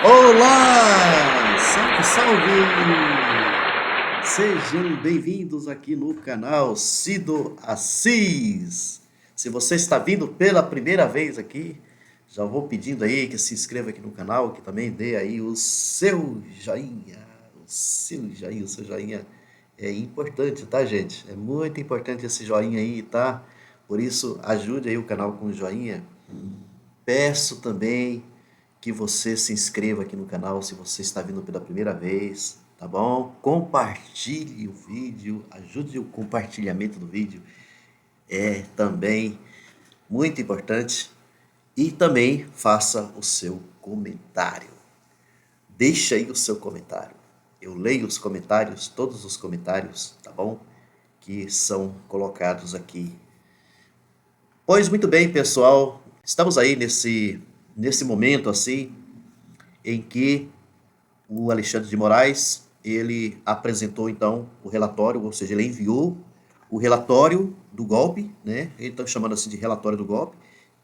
Olá! Salve, salve! Sejam bem-vindos aqui no canal Cido Assis. Se você está vindo pela primeira vez aqui, já vou pedindo aí que se inscreva aqui no canal, que também dê aí o seu joinha. O seu joinha é importante, tá, gente? É muito importante esse joinha aí, tá? Por isso, ajude aí o canal com o joinha. Peço também que você se inscreva aqui no canal se você está vindo pela primeira vez, tá bom? Compartilhe o vídeo, ajude o compartilhamento do vídeo, é também muito importante. E também faça o seu comentário. Deixa aí o seu comentário. Eu leio os comentários, todos os comentários, tá bom? Que são colocados aqui. Pois muito bem, pessoal, estamos aí nesse momento assim em que o Alexandre de Moraes, ele apresentou então o relatório, ou seja, ele enviou o relatório do golpe, né? Ele está chamando assim de relatório do golpe,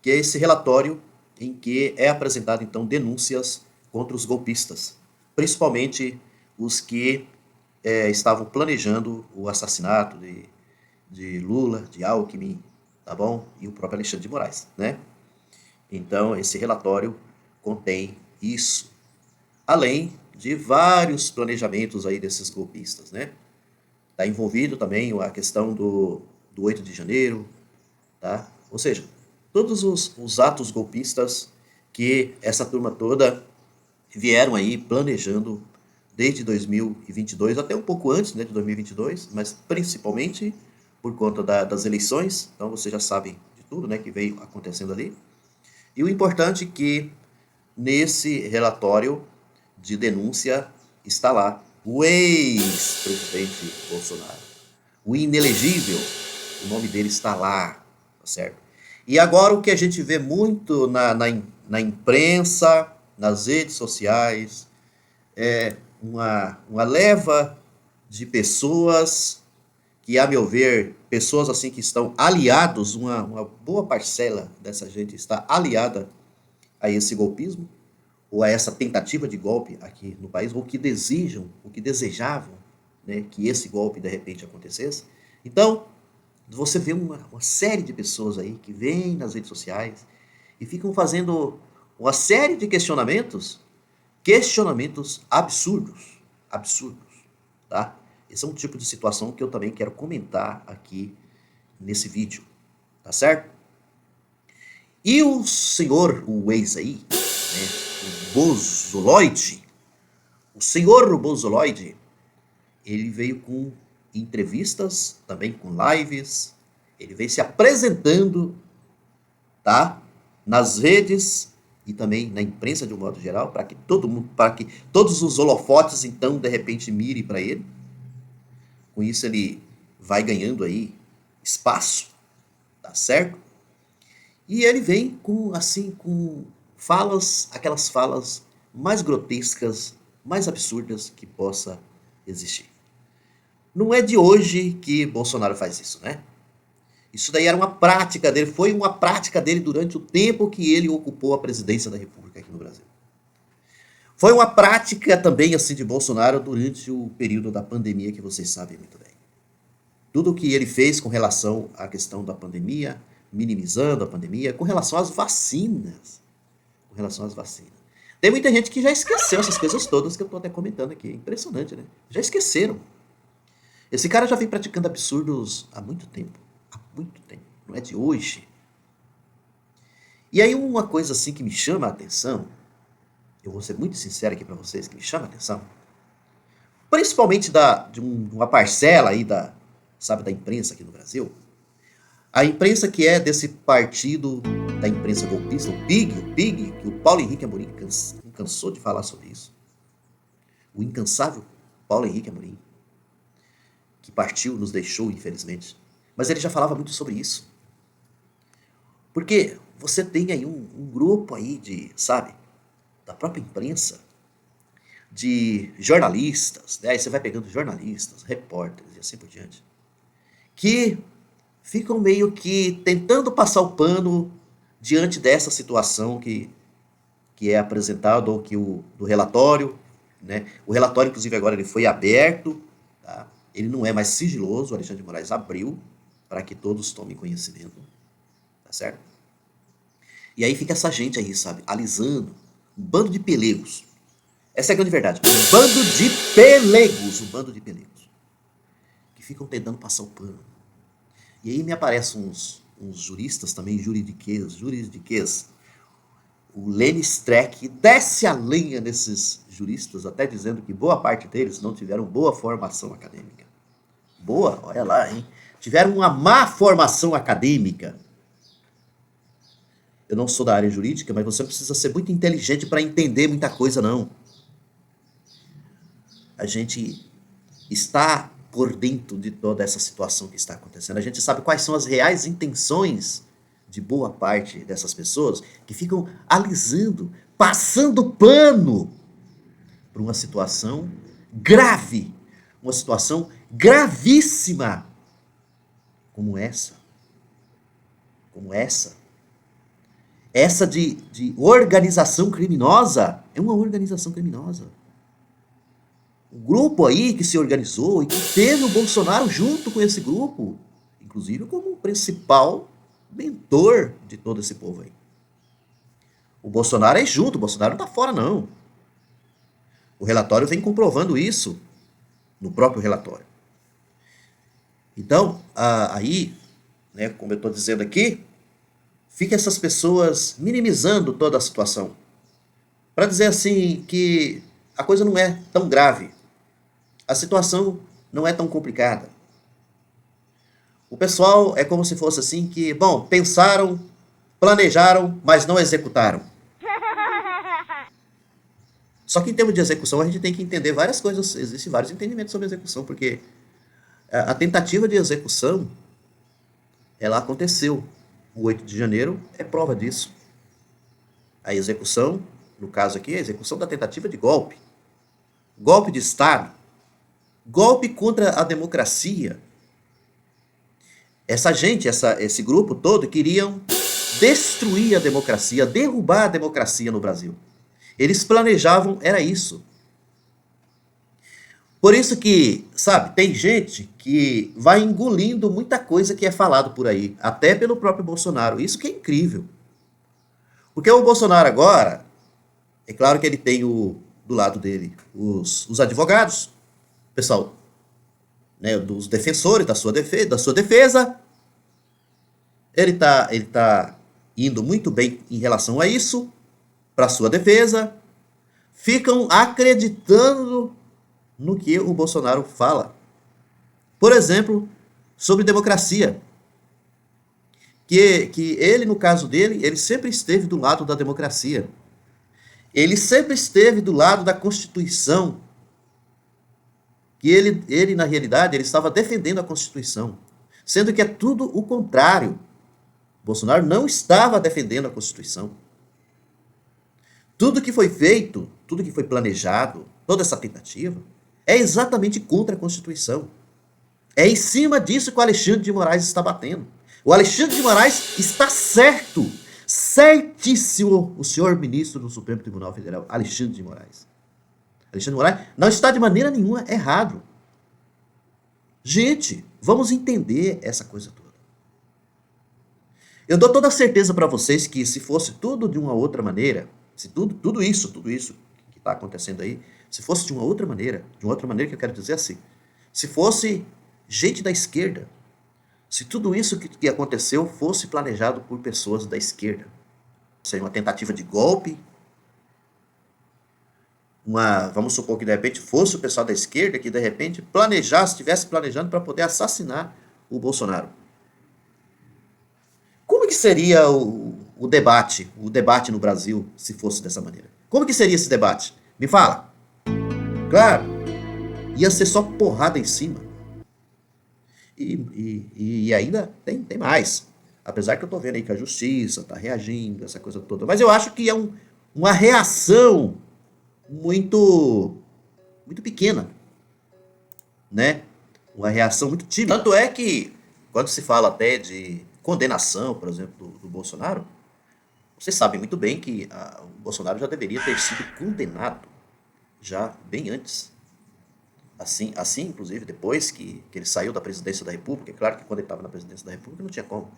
que é esse relatório em que é apresentado então denúncias contra os golpistas, principalmente os que estavam planejando o assassinato de Lula, de Alckmin, tá bom? E o próprio Alexandre de Moraes, né? Então, esse relatório contém isso, além de vários planejamentos aí desses golpistas, né? Está envolvido também a questão do 8 de janeiro, tá? Ou seja, todos os atos golpistas que essa turma toda vieram aí planejando desde 2022, até um pouco antes, né, de 2022, mas principalmente por conta das eleições. Então você já sabe de tudo, né, que veio acontecendo ali. E o importante é que nesse relatório de denúncia está lá o ex-presidente Bolsonaro, o inelegível, o nome dele está lá, tá certo? E agora o que a gente vê muito na imprensa, nas redes sociais, é uma leva de pessoas que, a meu ver, pessoas assim que estão aliados, uma boa parcela dessa gente está aliada a esse golpismo, ou a essa tentativa de golpe aqui no país, ou que desejam, ou que desejavam, né, que esse golpe de repente acontecesse. Então, você vê uma série de pessoas aí que vêm nas redes sociais e ficam fazendo uma série de questionamentos absurdos, absurdos, tá? Esse é um tipo de situação que eu também quero comentar aqui nesse vídeo, tá certo? E o senhor, o ex aí, né, o Bozoloide, o senhor Bozoloide, ele veio com entrevistas, também com lives, ele veio se apresentando, tá? Nas redes e também na imprensa de um modo geral, para que todo mundo, para que todos os holofotes então de repente mirem para ele. Com isso ele vai ganhando aí espaço, tá certo? E ele vem com assim com falas, aquelas falas mais grotescas, mais absurdas que possa existir. Não é de hoje que Bolsonaro faz isso, né? Isso daí era uma prática dele, foi uma prática dele durante o tempo que ele ocupou a presidência da República aqui no Brasil. Foi uma prática também assim de Bolsonaro durante o período da pandemia que vocês sabem muito bem. Tudo o que ele fez com relação à questão da pandemia, minimizando a pandemia, com relação às vacinas, com relação às vacinas. Tem muita gente que já esqueceu essas coisas todas que eu estou até comentando aqui. É impressionante, né? Já esqueceram. Esse cara já vem praticando absurdos há muito tempo. Há muito tempo. Não é de hoje. E aí uma coisa assim que me chama a atenção, eu vou ser muito sincero aqui para vocês, que me chama a atenção, principalmente de uma parcela aí sabe, da imprensa aqui no Brasil, a imprensa que é desse partido da imprensa golpista, o PIG, que o Paulo Henrique Amorim cansou de falar sobre isso. O incansável Paulo Henrique Amorim, que partiu, nos deixou, infelizmente. Mas ele já falava muito sobre isso. Porque você tem aí um grupo aí de, sabe, da própria imprensa, de jornalistas, né? Aí você vai pegando jornalistas, repórteres e assim por diante, que ficam meio que tentando passar o pano diante dessa situação que que é apresentado, ou que do relatório, né? O relatório, inclusive, agora ele foi aberto, tá? Ele não é mais sigiloso, o Alexandre de Moraes abriu para que todos tomem conhecimento, tá certo? E aí fica essa gente aí, sabe, alisando, um bando de pelegos. Essa é a grande verdade, um bando de pelegos, um bando de pelegos, que ficam tentando passar o pano. E aí me aparecem uns juristas também, juridiquês. O Lenny Streck desce a lenha nesses juristas, até dizendo que boa parte deles não tiveram boa formação acadêmica. Boa, olha lá, hein? Tiveram uma má formação acadêmica. Eu não sou da área jurídica, mas você não precisa ser muito inteligente para entender muita coisa, não. A gente está por dentro de toda essa situação que está acontecendo. A gente sabe quais são as reais intenções de boa parte dessas pessoas que ficam alisando, passando pano para uma situação grave, uma situação gravíssima como essa. Como essa. Essa de organização criminosa é uma organização criminosa. Um grupo aí que se organizou e que teve o Bolsonaro junto com esse grupo, inclusive como o principal mentor de todo esse povo aí. O Bolsonaro é junto, o Bolsonaro não tá fora, não. O relatório vem comprovando isso no próprio relatório. Então, aí, né, como eu estou dizendo aqui, fica essas pessoas minimizando toda a situação. Para dizer assim que a coisa não é tão grave. A situação não é tão complicada. O pessoal é como se fosse assim que, bom, pensaram, planejaram, mas não executaram. Só que em termos de execução a gente tem que entender várias coisas, existem vários entendimentos sobre execução, porque a tentativa de execução, ela aconteceu. O 8 de janeiro é prova disso. A execução, no caso aqui, é a execução da tentativa de golpe. Golpe de Estado. Golpe contra a democracia. Essa gente, esse grupo todo, queriam destruir a democracia, derrubar a democracia no Brasil. Eles planejavam, era isso. Por isso que, sabe, tem gente que vai engolindo muita coisa que é falado por aí, até pelo próprio Bolsonaro. Isso que é incrível. Porque o Bolsonaro agora, é claro que ele tem do lado dele os advogados, pessoal, né, dos defensores da sua defesa. Ele tá indo muito bem em relação a isso, para sua defesa. Ficam acreditando no que o Bolsonaro fala. Por exemplo, sobre democracia. Que ele, no caso dele, ele sempre esteve do lado da democracia. Ele sempre esteve do lado da Constituição. Que ele na realidade, ele estava defendendo a Constituição. Sendo que é tudo o contrário. Bolsonaro não estava defendendo a Constituição. Tudo que foi feito, tudo que foi planejado, toda essa tentativa, é exatamente contra a Constituição. É em cima disso que o Alexandre de Moraes está batendo. O Alexandre de Moraes está certo, certíssimo, o senhor ministro do Supremo Tribunal Federal, Alexandre de Moraes. Alexandre de Moraes não está de maneira nenhuma errado. Gente, vamos entender essa coisa toda. Eu dou toda a certeza para vocês que se fosse tudo de uma outra maneira, se tudo isso que está acontecendo aí, se fosse de uma outra maneira que eu quero dizer assim, se fosse gente da esquerda, se tudo isso que aconteceu fosse planejado por pessoas da esquerda, seria uma tentativa de golpe, vamos supor que de repente fosse o pessoal da esquerda que de repente estivesse planejando para poder assassinar o Bolsonaro. Como que seria o debate no Brasil se fosse dessa maneira? Como que seria esse debate? Me fala. Claro, ia ser só porrada em cima. E ainda tem mais. Apesar que eu tô vendo aí que a justiça tá reagindo, essa coisa toda. Mas eu acho que é uma reação muito pequena, né? Uma reação muito tímida. Tanto é que, quando se fala até de condenação, por exemplo, do Bolsonaro, Vocês sabem muito bem que o Bolsonaro já deveria ter sido condenado já bem antes. Assim, inclusive, depois que ele saiu da presidência da República. É claro que quando ele estava na presidência da República não tinha como.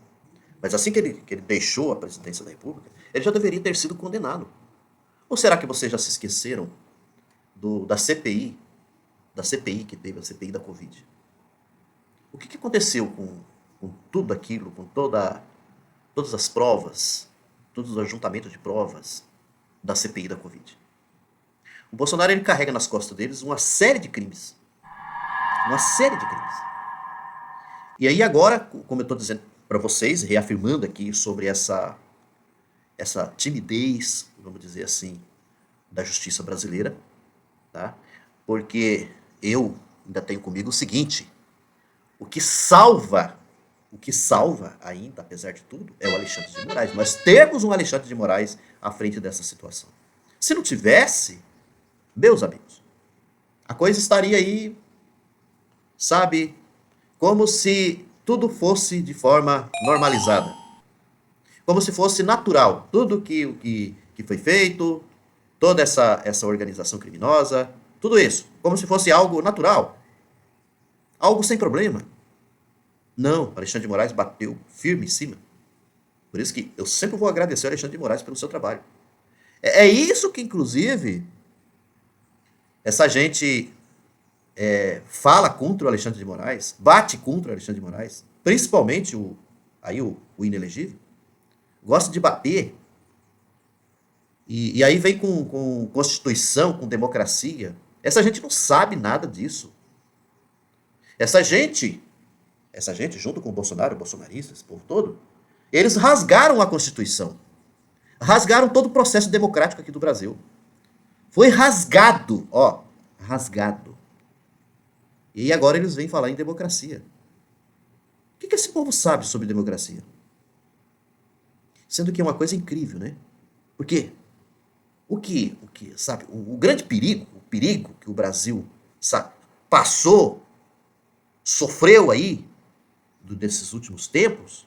Mas assim que ele deixou a presidência da República, ele já deveria ter sido condenado. Ou será que vocês já se esqueceram da CPI que teve, a CPI da Covid? O que aconteceu com tudo aquilo, com todas as provas, todos os ajuntamentos de provas da CPI da Covid? O Bolsonaro, ele carrega nas costas deles uma série de crimes. Uma série de crimes. E aí agora, como eu estou dizendo para vocês, reafirmando aqui sobre essa timidez, vamos dizer assim, da justiça brasileira, tá? Porque eu ainda tenho comigo o seguinte: o que salva ainda, apesar de tudo, é o Alexandre de Moraes. Nós temos um Alexandre de Moraes à frente dessa situação. Se não tivesse, meus amigos, a coisa estaria aí, sabe, como se tudo fosse de forma normalizada. Como se fosse natural. Tudo que foi feito, toda essa organização criminosa, tudo isso. Como se fosse algo natural. Algo sem problema. Não, Alexandre de Moraes bateu firme em cima. Por isso que eu sempre vou agradecer ao Alexandre de Moraes pelo seu trabalho. É isso que, inclusive, essa gente fala contra o Alexandre de Moraes, bate contra o Alexandre de Moraes, principalmente o inelegível, gosta de bater, e aí vem com Constituição, com democracia. Essa gente não sabe nada disso. Essa gente, junto com o Bolsonaro, bolsonaristas, esse povo todo, eles rasgaram a Constituição. Rasgaram todo o processo democrático aqui do Brasil. Foi rasgado, ó, rasgado. E agora eles vêm falar em democracia. O que esse povo sabe sobre democracia? Sendo que é uma coisa incrível, né? Porque sabe, o grande perigo que o Brasil, sabe, passou, sofreu aí, desses últimos tempos,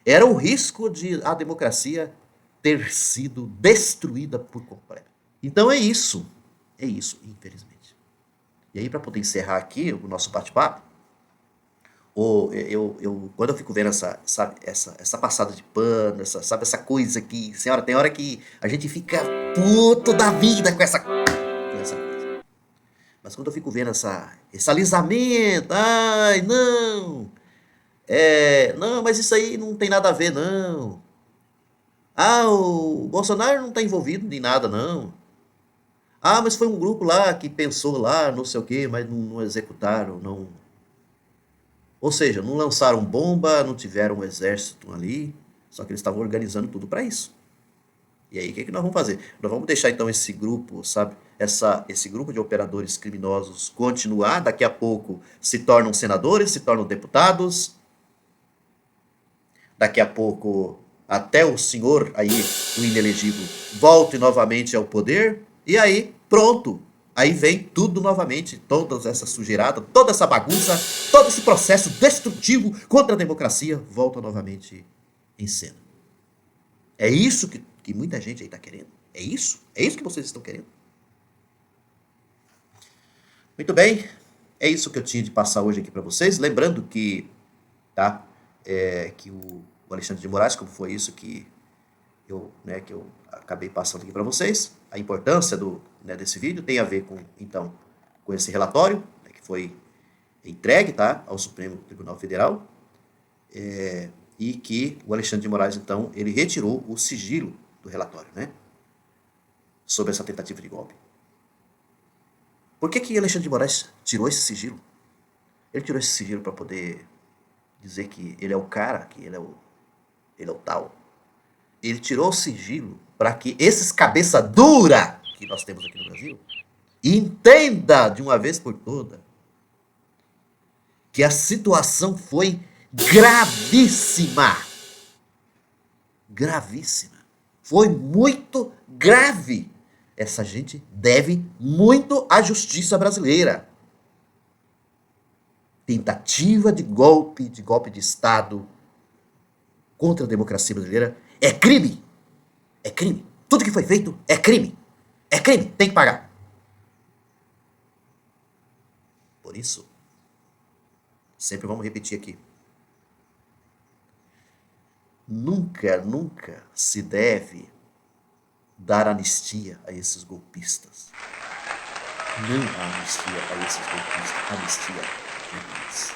era o risco de a democracia ter sido destruída por completo. Então é isso, infelizmente. E aí, para poder encerrar aqui o nosso bate-papo, quando eu fico vendo essa passada de pano, essa coisa que, senhora, tem hora que a gente fica puto da vida com essa coisa. Mas quando eu fico vendo esse alisamento, ai, não, não, mas isso aí não tem nada a ver, não. Ah, o Bolsonaro não está envolvido em nada, não. Ah, mas foi um grupo lá que pensou lá, não sei o quê, mas não executaram, não. Ou seja, não lançaram bomba, não tiveram um exército ali, só que eles estavam organizando tudo para isso. E aí, o que nós vamos fazer? Nós vamos deixar então esse grupo, sabe? Esse grupo de operadores criminosos continuar, daqui a pouco se tornam senadores, se tornam deputados, daqui a pouco até o senhor aí, o inelegível, volte novamente ao poder, e aí, pronto. Aí vem tudo novamente, toda essa sujeirada, toda essa bagunça, todo esse processo destrutivo contra a democracia volta novamente em cena. É isso que muita gente aí está querendo? É isso? É isso que vocês estão querendo? Muito bem, é isso que eu tinha de passar hoje aqui para vocês. Lembrando que, tá, que o Alexandre de Moraes, como foi isso que eu acabei passando aqui para vocês, a importância desse vídeo tem a ver com esse relatório, né, que foi entregue, tá, ao Supremo Tribunal Federal, e que o Alexandre de Moraes, então, ele retirou o sigilo do relatório, né, sobre essa tentativa de golpe. Por que Alexandre de Moraes tirou esse sigilo? Ele tirou esse sigilo para poder dizer que ele é o cara, que ele é o tal. Ele tirou o sigilo para que esses cabeça dura que nós temos aqui no Brasil entenda de uma vez por toda que a situação foi gravíssima. Gravíssima. Foi muito grave. Essa gente deve muito à justiça brasileira. Tentativa de golpe de Estado contra a democracia brasileira é crime. É crime. Tudo que foi feito é crime. É crime, tem que pagar. Por isso, sempre vamos repetir aqui. Nunca, nunca se deve dar anistia a esses golpistas. Não há anistia a esses golpistas. Anistia jamais.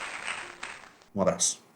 Um abraço.